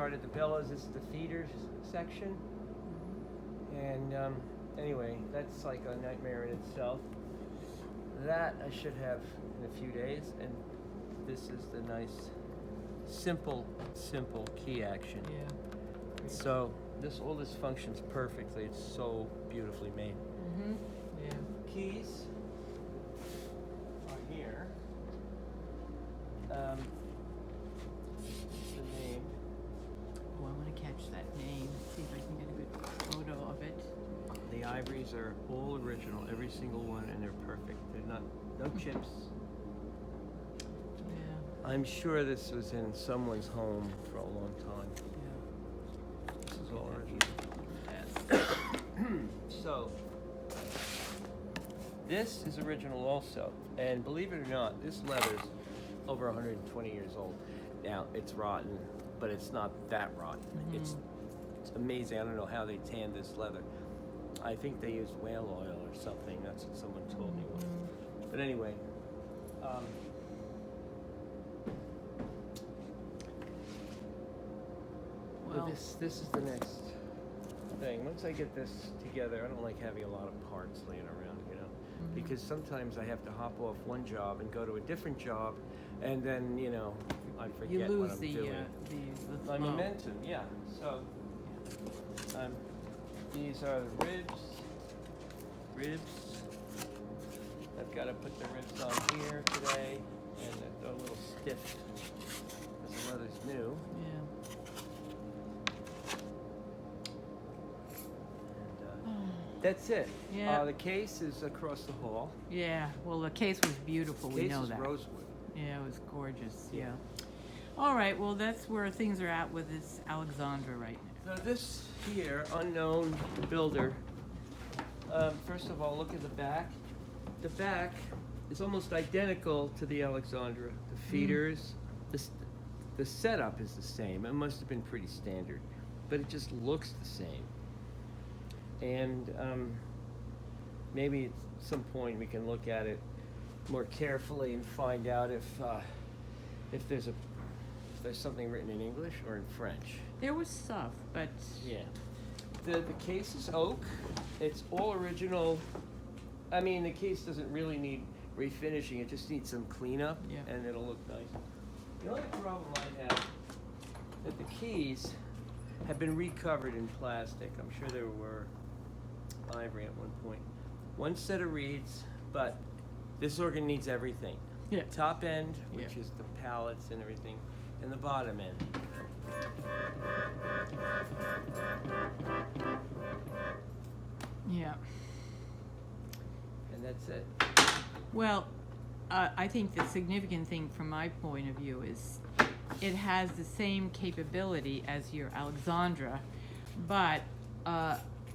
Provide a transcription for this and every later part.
started the bellows. This is the feeders section. And anyway, that's like a nightmare in itself. That I should have in a few days. And this is the nice, simple key action. Yeah. So all this functions perfectly. It's so beautifully made. Mm-hmm. Yeah. Keys are here. What's the name? Oh, I want to catch that name. See if I can get a good photo of it. The ivories are all original, every single one, and they're perfect. They're no chips. Yeah. I'm sure this was in someone's home for a long time. Yeah. This is all original. Yes. So, this is original also. And believe it or not, this leather's over 120 years old. Now, it's rotten, but it's not that rotten. Mm-hmm. It's amazing. I don't know how they tanned this leather. I think they used whale oil or something. That's what someone told me once. But anyway, Well, this is the next thing. Once I get this together, I don't like having a lot of parts laying around, because sometimes I have to hop off one job and go to a different job, and then I forget you lose what I'm doing. the My flow. momentum, yeah. So these are the ribs. I've got to put the ribs on here today, and they're a little stiff because the leather's new. Yeah. And that's it. Yeah. The case is across the hall. Yeah. Well, the case was beautiful. The We case know is that. rosewood. Yeah, it was gorgeous. Yeah. Yeah. All right. Well, that's where things are at with this Alexandre right now. So this here, unknown builder. First of all, look at the back. The back is almost identical to the Alexandre. The feeders, the setup is the same. It must have been pretty standard, but it just looks the same. And maybe at some point we can look at it more carefully and find out if there's something written in English or in French. There was stuff, but Yeah. The case is oak. It's all original. I mean, the case doesn't really need refinishing. It just needs some cleanup, Yeah. and it'll look nice. The only problem I have that the keys have been recovered in plastic. I'm sure there were ivory at one point. One set of reeds, but this organ needs everything. Yeah. Top end, which Yeah. is the pallets and everything, and the bottom end. yeah. And that's it. Well, I think the significant thing from my point of view is it has the same capability as your Alexandre, but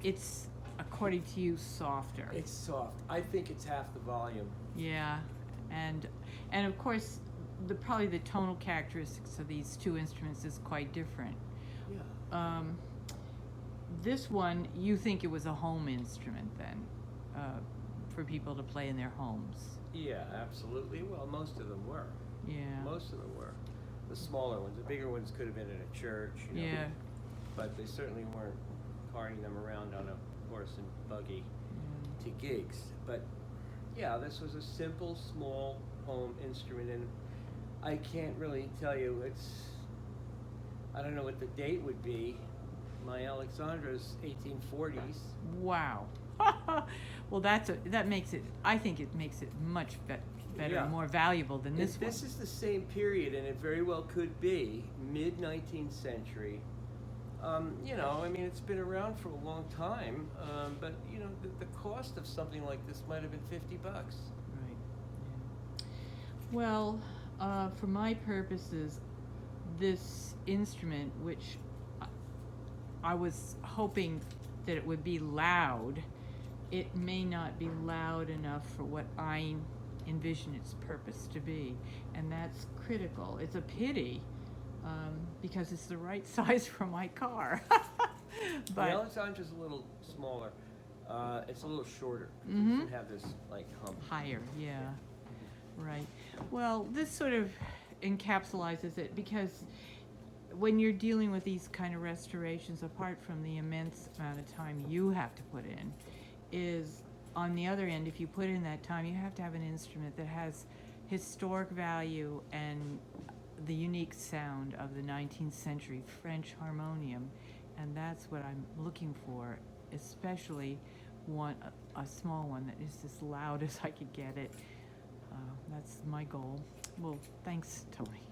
it's, according to you, softer. It's soft. I think it's half the volume. Yeah, and of course, probably the tonal characteristics of these two instruments is quite different. Yeah. This one, you think it was a home instrument then, for people to play in their homes? Yeah, absolutely. Well, most of them were. Yeah. Most of them were. The smaller ones. The bigger ones could have been in a church, Yeah. But they certainly weren't carrying them around on a horse and buggy to gigs. But yeah, this was a simple, small home instrument, and I can't really tell you. I don't know what the date would be. My Alexandre's 1840s. Wow. Well, that makes it. I think it makes it much better, Yeah. and more valuable than this one. This is the same period, and it very well could be mid-19th century. I mean, it's been around for a long time, but the cost of something like this might have been $50. Right. Yeah. Well, for my purposes, this instrument, which I was hoping that it would be loud, it may not be loud enough for what I envision its purpose to be, and that's critical. It's a pity, because it's the right size for my car. The But Alexandre's a little smaller. It's a little shorter. It Mhm. doesn't have this hump. higher, yeah, right. Well, this sort of encapsulates it, because when you're dealing with these kind of restorations, apart from the immense amount of time you have to put in, is on the other end, if you put in that time, you have to have an instrument that has historic value and the unique sound of the 19th century French harmonium, and that's what I'm looking for, especially a small one that is as loud as I could get it. That's my goal. Well, thanks, Tony.